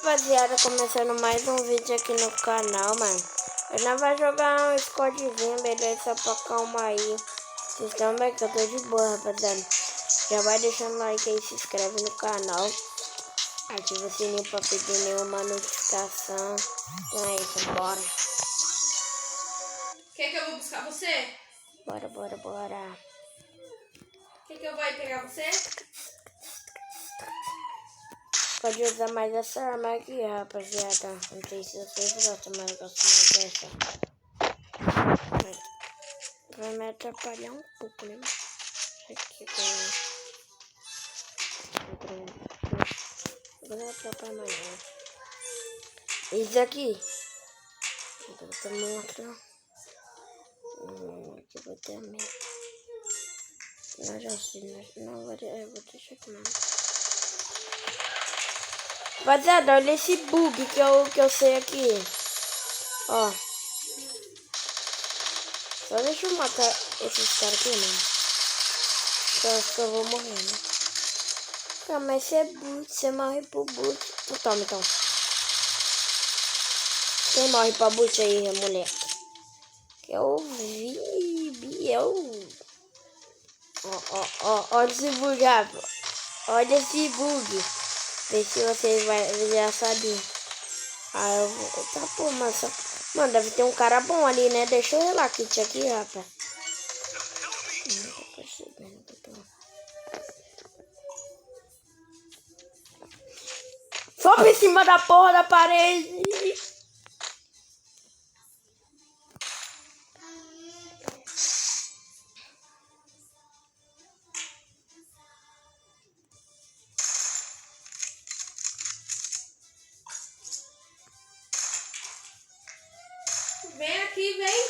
rapaziada, começando mais um vídeo aqui no canal, mano. Eu não vou jogar um squadzinho, beleza? Só pra calmar aí. Vocês estão bem que eu tô de boa, rapaziada. Já vai deixando like aí, se inscreve no canal. Ativa o sininho pra pedir nenhuma notificação. Então é isso, bora. Quer que eu vou buscar você? Bora. Quer que eu vou ir pegar você? Pode usar mais essa arma aqui, rapaziada. Não sei se vocês gostam, mas eu gosto mais dessa. Vai me atrapalhar um pouco, né? Aqui, não atrapalha mais não. Esse aqui. Vou botar outro. Aqui eu vou ter a minha. Não, já sei. Não, agora eu vou deixar aqui mesmo. Rapaziada, olha esse bug que eu sei aqui. Ó. Só deixa eu matar esses caras aqui, mano. Eu acho que eu vou morrer, né? Não, mas você é boot, você morre pro boot. Toma, então. Quem morre pra boot aí, moleque? Eu vi, olha esse bug, rapaz. Olha esse bug. Vê se você já saber. Ah, eu vou... Tá, pô, mano. Mano, deve ter um cara bom ali, né? Deixa eu relar kit aqui, rapaz. Não tô percebendo que eu tô... Sobe em cima da porra da parede. Vem aqui, vem.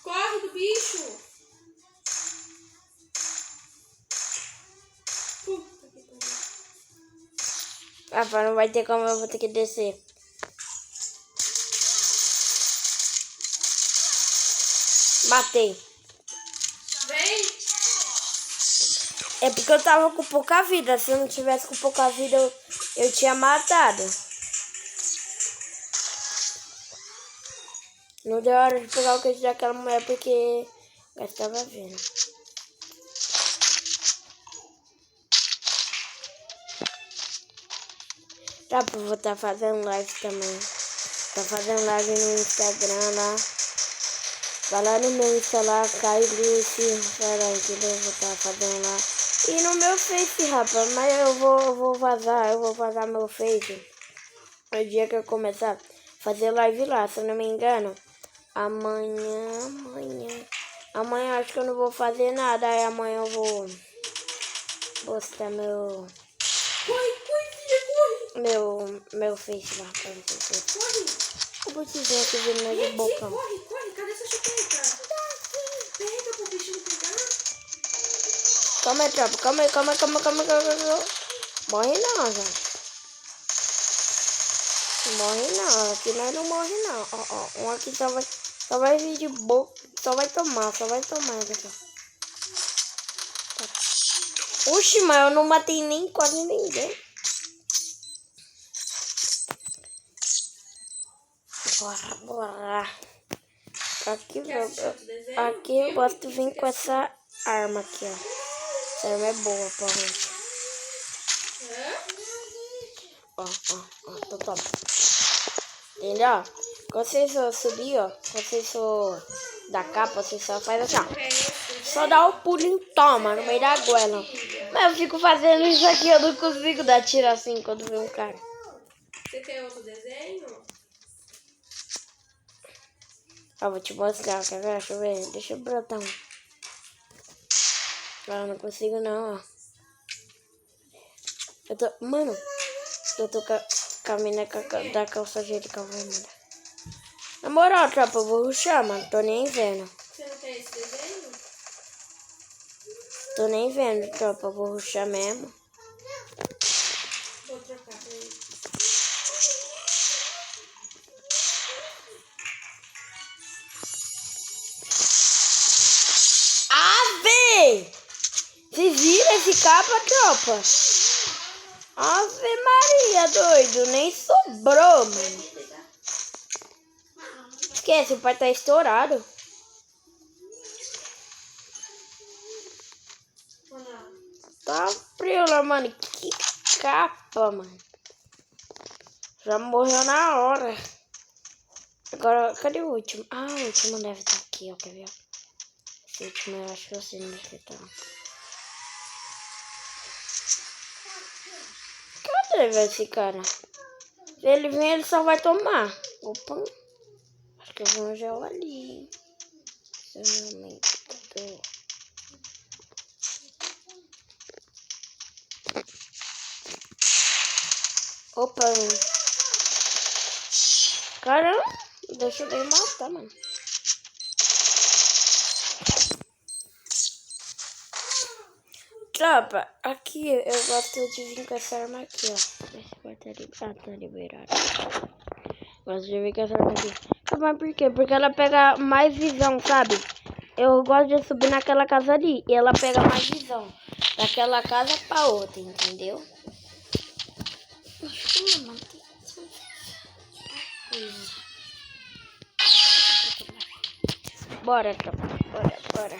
Corre do bicho. Puta que pariu. Rapaz, não vai ter como, eu vou ter que descer. Matei. Vem. É porque eu tava com pouca vida. Se eu não tivesse com pouca vida, eu tinha matado. Não deu hora de pegar o queijo daquela mulher porque eu estava vendo. Tá, vou estar fazendo live também. Tá fazendo live no Instagram lá. Vai lá no meu Insta lá, Caio Lucy. Peraí, que eu vou estar fazendo lá. E no meu Face, rapaz. Mas eu vou vazar meu Face. No dia que eu começar a fazer live lá, se eu não me engano. Amanhã acho que eu não vou fazer nada. Aí amanhã eu vou postar meu Face lá pra vocês. Corre. O botizinho aqui vindo meu de bocão. Corre. Cadê essa chupeta? Pega pro bicho não pegar. Calma aí, tropa. Calma aí. Morre não, gente. Morre não. Aqui nós não morre não. Ó. Um aqui só vai vir de boca. Só vai tomar daqui. Oxi, mas eu não matei nem quase ninguém. Bora. Aqui eu gosto de vir com essa arma aqui, ó. Essa arma é boa pra gente. Ó, tô top. Entendeu? Quando vocês for subir, ó. Quando vocês for da capa, vocês só faz assim, ó. Só dá o pulinho, toma, no meio da goela. Mas eu fico fazendo isso aqui, eu não consigo dar tiro assim quando vê um cara. Você quer outro desenho? Ó, vou te mostrar, quer ver? Deixa eu ver. Deixa eu brotar um. Ah, não consigo não, ó. Mano, eu tô com a mina da calça angelical vermelha. Na moral, tropa, eu vou rushar, mano. Tô nem vendo. Você não quer esse desenho? Tô nem vendo, tropa. Eu vou rushar mesmo. Vou trocar pra ele. Ave! Vocês viram esse capa, tropa? Ave Maria, doido. Nem sobrou, mano. Esquece, o pai tá estourado. Tá frio lá, mano. Que capa, mano. Já morreu na hora. Agora, cadê o último? Ah, o último deve estar aqui, ó. Quer ver? Esse último eu acho que eu sei onde ele tá. Cadê esse cara? Se ele vir, ele só vai tomar. Opa. Acho que eu vi um gel ali. Se eu não me engano. Opa. Caramba. Deixa eu matar, mano. Tropa, aqui eu gosto de vir com essa arma aqui, ó. Ver se vai tá liberado. Gosto de vir com essa arma aqui. Mas por quê? Porque ela pega mais visão, sabe? Eu gosto de subir naquela casa ali e ela pega mais visão. Daquela casa pra outra, entendeu? Bora, tropa. Bora.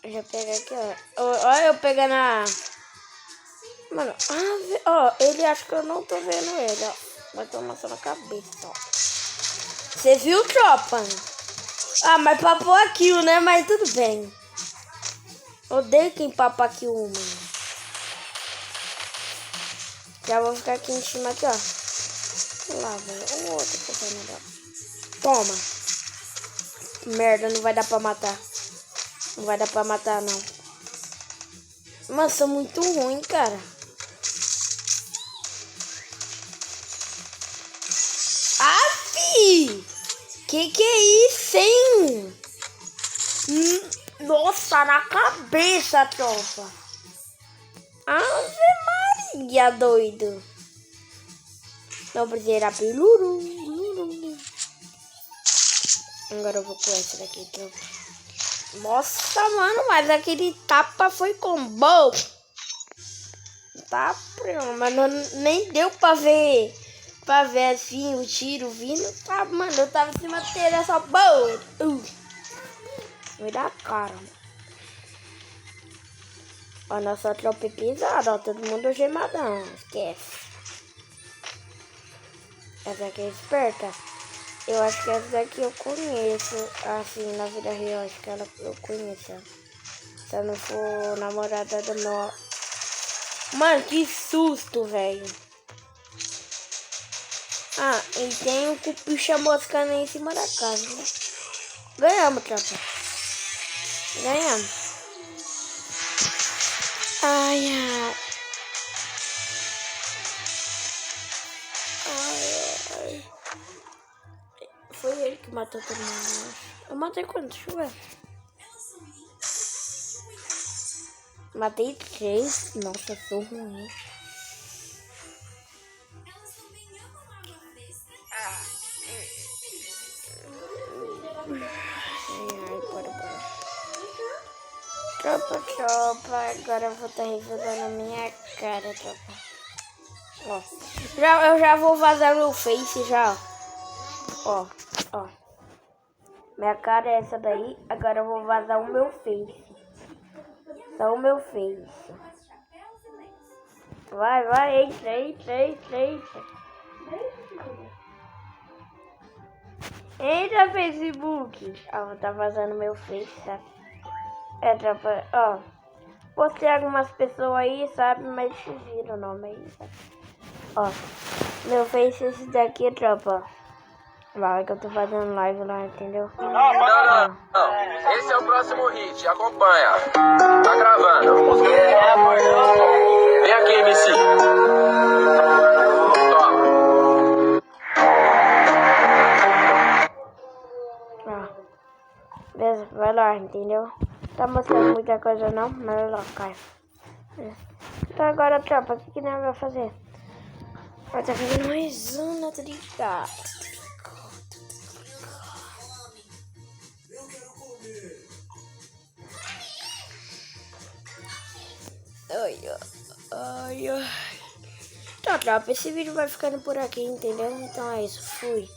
Já pega aqui, ó. Olha eu pegando a... Mano, ó, ele acha que eu não tô vendo ele, ó. Vai tomar só na cabeça, ó. Você viu, tropa? Ah, mas papou a kill, né? Mas tudo bem. Odeio quem papa kill, mano. Já vou ficar aqui em cima, aqui, ó. Lá, velho. O outro coisa. Toma. Merda, não vai dar pra matar. Não vai dar pra matar, não. Mas sou muito ruim, cara. Afi! Que é isso, hein? Nossa, na cabeça, tropa. Ave Maria, doido. Não precisa piluru. Agora eu vou com essa daqui, tropa. Nossa, mano, mas aquele tapa foi combo. Tá, mas não, nem deu pra ver. Pra ver assim o tiro vindo. Tá, mano, eu tava em cima dele, essa boa. Me dá cara. A nossa tropa é pisada, ó. Todo mundo gemadão. Esquece. Essa aqui é esperta. Eu acho que essa daqui eu conheço. Assim, na vida real. Acho que eu conheço. Se eu não for namorada do meu... Mano, que susto, velho. Ah, e tem um cupicha moscando aí em cima da casa, né? Ganhamos, tropa. Ganhamos. Ai. Foi ele que matou todo mundo. Eu matei quantos? Deixa eu ver. Matei 3. Nossa, sou ruim. Tropa. Agora eu vou estar revelando a minha cara, tropa. Ó. Eu já vou vazar meu face já. Ó. Minha cara é essa daí. Agora eu vou vazar o meu face. Só o meu face. Vai. Entra. Entra, Facebook. Ó, tá vazando meu face, sabe? É, tropa, ó. Postei algumas pessoas aí, sabe? Mas se viram o nome aí, sabe? Ó, meu face é esse daqui, tropa. Lá que eu tô fazendo live lá, entendeu? Não. Esse é o próximo hit, acompanha. Tá gravando. Vem aqui, MC. Beleza, vai lá, entendeu? Tá mostrando muita coisa não, mas vai lá, cai. Então agora, tropa, o que nós vamos fazer? Vai tá fazendo mais uma, tá ligado? Ai, ai, ai. Então, tropa, esse vídeo vai ficando por aqui, entendeu? Então é isso, fui.